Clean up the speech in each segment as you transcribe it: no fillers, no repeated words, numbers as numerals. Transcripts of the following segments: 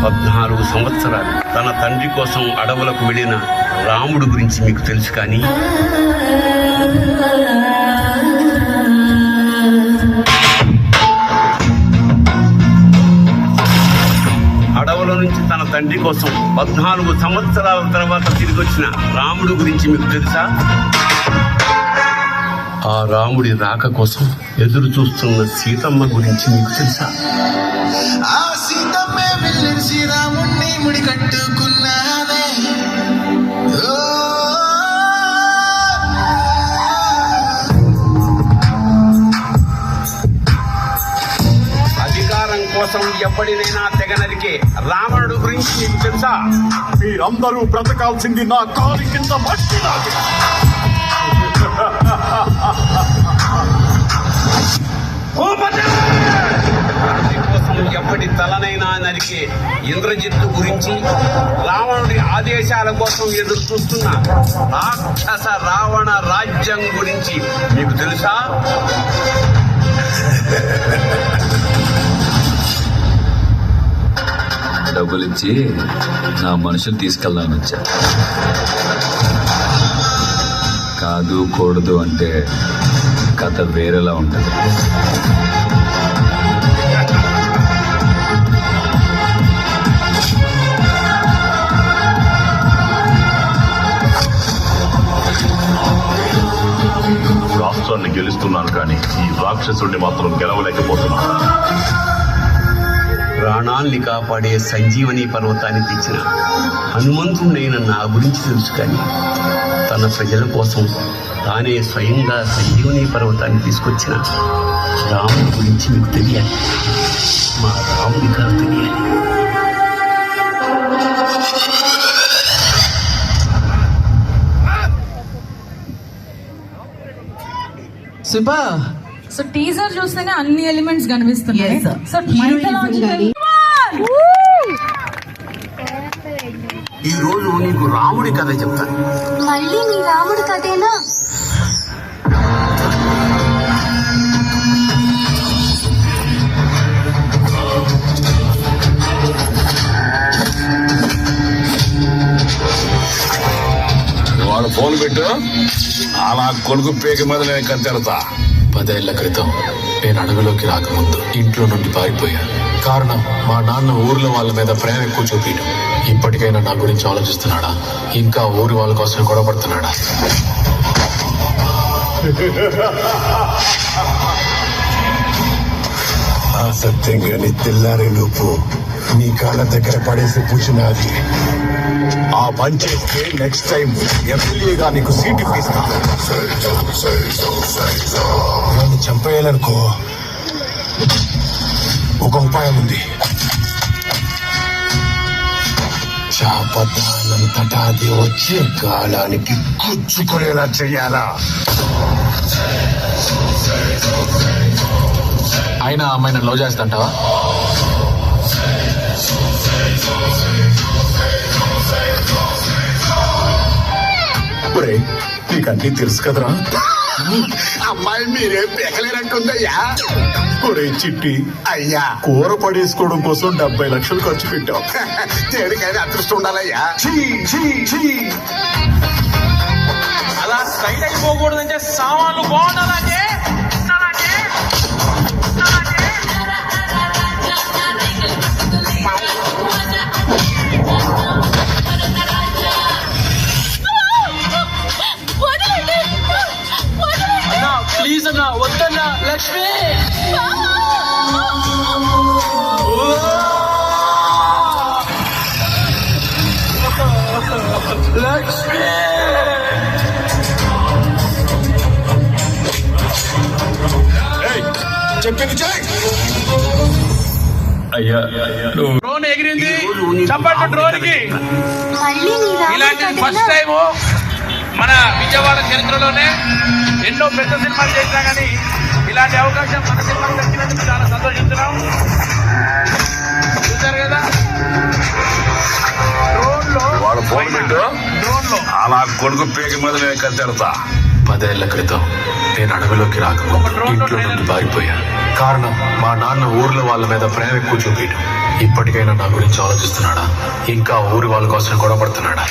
14 సంవత్సరాలు తన తండ్రి కోసం అడవులకు వెళ్ళిన రాముడు గురించి మీకు తెలుసు. కానీ అడవుల నుంచి తన తండ్రి కోసం 14 సంవత్సరాల తర్వాత తిరిగి వచ్చిన రాముడు గురించి మీకు తెలుసా? ఆ రాముడి రాక కోసం ఎదురు చూస్తున్న సీతమ్మ గురించి మీకు తెలుసా? ఆ సీతమ్మే వెళ్ళేసి రాముణ్ణి ముడి కట్టుకున్నానే. అధికారం కోసం ఎప్పటినైనా తెగనరికే రావణుడు గురించి మీకు తెలుసా? మీరందరూ బ్రతకాల్సింది నా కాలి కింద మట్టి లాగా. కోసం ఎప్పటి తలనైనా నరికే ఇంద్రజిత్తు గురించి, రావణుడి ఆదేశాల కోసం ఎదురు చూస్తున్న రాక్షస రావణ రాజ్యం గురించి మీకు తెలుసా? డబ్బులిచ్చి నా మనుషులు తీసుకెళ్దామని వచ్చా. కాదు కూడదు అంటే కథ వేరేలా ఉంటుంది. రాష్ట్రాన్ని గెలుస్తున్నాను కానీ ఈ రాక్షసుడిని మాత్రం గెలవలేకపోతున్నాను. ప్రాణాల్ని కాపాడే సంజీవని పర్వతాన్ని తెచ్చిన హనుమంతుడైన నా గురించి తెలుసు. కానీ తన ప్రజల కోసం తానే స్వయంగా సంజీవని పర్వతాన్ని తీసుకొచ్చిన రాముడి గురించి మీకు తెలియాలి. మా రాముడి గారు తెలియాలి. సుబ్బా, సో టీజర్ చూస్తేనే అన్ని ఎలిమెంట్స్ కనిపిస్తున్నాయి. Yes, sir. సో మైథలాజికల్ ఈ రోజు నీకు రాముడి కథ చెప్తాను. మళ్ళీ నీ రాముడి కథేనా? వాడు ఫోన్ పెట్టు, అలా కొడుకు పేక మీద నేను కత్తెడతా. 10 ఏళ్ల క్రితం నేను అడవిలోకి రాకముందు ఇంట్లో నుండి పారిపోయాను. కారణం మా నాన్న ఊర్లో వాళ్ళ మీద ప్రేమ ఎక్కువ చూపించడం. ఇప్పటికైనా నా గురించి ఆలోచిస్తున్నాడా? ఇంకా ఊరి వాళ్ళ కోసం గొడవపడుతున్నాడా? ఆ సత్యంగాని తెల్లారే లోపు నీ కాళ్ళ దగ్గర పడేసి పూచినది. ఆ పని చేస్తే నెక్స్ట్ టైం ఎమ్మెల్యేగా నీకు సీట్ ఇప్పిస్తా. నన్ను చంపేయాలనుకో, ఒక ఉపాయం ఉంది. చాపదానంతటా అది వచ్చే గాలానికి గుచ్చుకునేలా చెయ్యాలా? అయినా అమ్మాయిని లవ్ చేస్తాంటావా? నీకు అన్నీ తెలుసు కదరా. అమ్మాయి మీరేం పేకలేరంటుందయ్యా. ఒరే చిట్టి, అయ్యా కూర పడేసుకోవడం కోసం 70 లక్షలు ఖర్చు పెట్టావు. దేనికైనా అదృష్టం ఉండాలయ్యా. అలా సైడ్ అయిపోకూడదంటే సామాన్లు బాగుండాలంటే ప్లీజ్ అన్నా, వద్దన్నా. లక్ష్మి, లక్ష్మి, చెప్పింది చెయ్. అయ్యా, డ్రోన్ ఎగిరింది, చప్పట్లు డ్రోన్ కి. మళ్ళీ నీ ఇలాంటి రాముడి ఫస్ట్ కథేనా? టైం మన విజయవాడ చరిత్రలోనే. ఎన్నో పెద్ద సినిమాలు చేసినా కానీ ఇలాంటి అవకాశం మన సినిమాకి దక్కినందుకు చాలా సంతోషిస్తున్నాం. చూశారు కదా, డ్రోన్ లో వాడు ఫోన్ పెట్టు, డ్రోన్ లో అలా కొడుకు పేక మీద నేను కత్తెడతా. 10 ఏళ్ల క్రితం నేను అడవిలోకి రాకముందు ఇంట్లో నుండి పారిపోయా. కారణం మా నాన్న ఊర్లో వాళ్ళ మీద ప్రేమ ఎక్కువ చూపించడం. ఇప్పటికైనా నా గురించి ఆలోచిస్తున్నాడా, ఇంకా ఊరి వాళ్ళ కోసం గొడవ పడుతున్నాడా?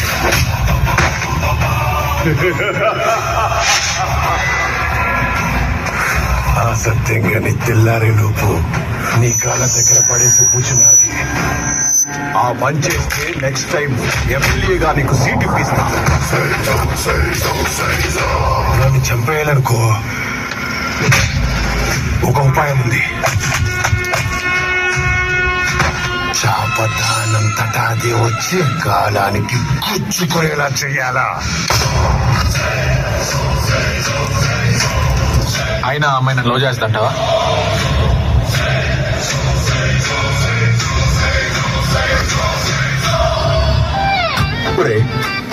ఆ సత్యంగాని తెల్లారే లోపు నీ కాళ్ళ దగ్గర పడేసి కూర్చున్నది. ఆ పని చేస్తే నెక్స్ట్ టైం ఎమ్మెల్యేగా నీకు సీట్ ఇప్పిస్తా. నన్ను చంపేయాలనుకో, ఒక ఉపాయం ఉంది. చాపదానంతటా అది వచ్చి కాలానికి గుచ్చుకునేలా చెయ్యాలా? అయినా అమ్మాయి నన్ను లవ్ చేస్తుంటావా?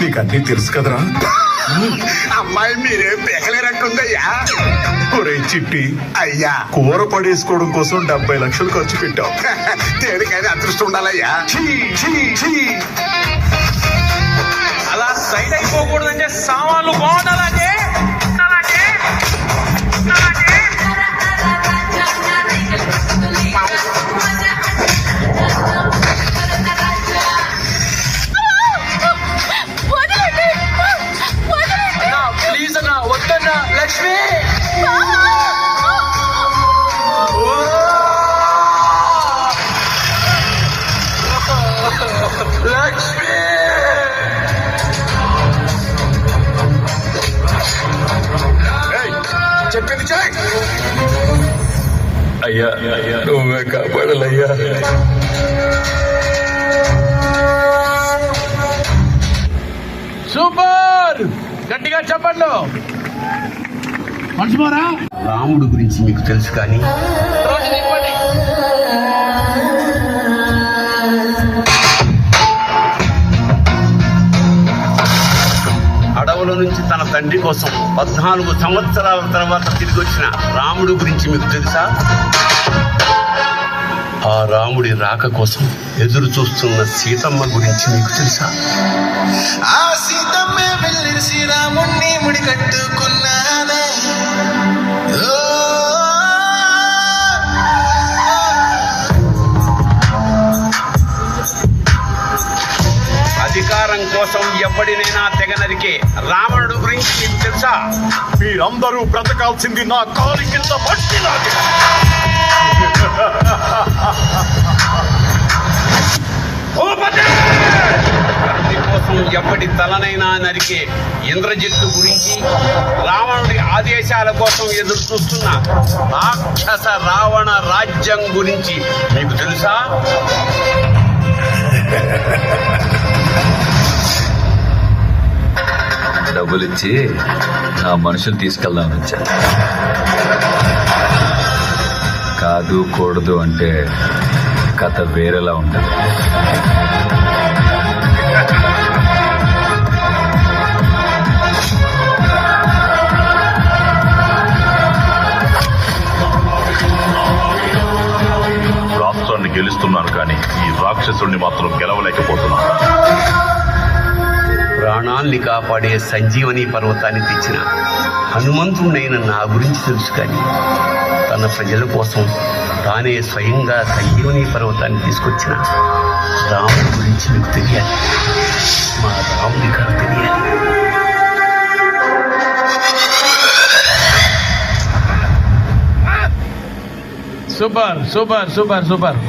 నీకు అన్నీ తెలుసు కదరా. అమ్మాయి మీరేం పెగలేరట్టుందయ్యా. ఒరే చిట్టి, అయ్యా కూర పడేసుకోవడం కోసం 70 లక్షలు ఖర్చు పెట్టావు. దేనికైనా అదృష్టం ఉండాలయ్యా. అలా సైడ్ అయిపోకూడదంటే సామాన్లు బాగుండాలంటే ప్లీజ్ అన్నా, వద్దన్నా. లక్ష్మి లక్ష్మి చెప్పింది చెయ్. అయ్యా నువ్వే కాపాడాలయ్యా. సూపర్, గట్టిగా చెప్పండు. మర్చిపోరా. రాముడు గురించి మీకు తెలుసు కానీ రోజు నింపండి. అడవుల నుంచి తన తండ్రి కోసం 14 సంవత్సరాల తర్వాత తిరిగి వచ్చిన రాముడు గురించి మీకు తెలుసా? ఆ రాముడి రాక కోసం ఎదురు చూస్తున్న సీతమ్మ గురించి మీకు తెలుసా? ఆ సీతమ్మే వెళ్ళిసి రాముణ్ణి ముడి కట్టుకున్నానే. అధికారం కోసం ఎవడినైనా తెగ నరికే రావణుడు గురించి మీకు తెలుసా? మీరందరూ బ్రతకాల్సింది నా కాలి కింద పట్టిలాగే. కత్తి కోసం ఎవడి తలనైనా నరికే ఇంద్రజిత్తు గురించి, రావణుడి ఆదేశాల కోసం ఎదురు చూస్తున్న రాక్షస రావణ రాజ్యం గురించి మీకు తెలుసా? డబ్బులిచ్చి నా మనుషులు తీసుకెళ్దామని వచ్చా. కాదు కూడదు అంటే కథ వేరేలా ఉంటుంది. రాష్ట్రాన్ని గెలుస్తున్నాను కానీ ఈ రాక్షసుడిని మాత్రం గెలవలేకపోతున్నాను. ప్రాణాల్ని కాపాడే సంజీవని పర్వతాన్ని తెచ్చిన హనుమంతుడైన నా గురించి తెలుసు కానీ తన ప్రజల కోసం తానే స్వయంగా సంజీవని పర్వతాన్ని తీసుకొచ్చిన రాముడి గురించి మీకు తెలియాలి. మా రాముడి కథ తెలియాలి. Super super super super.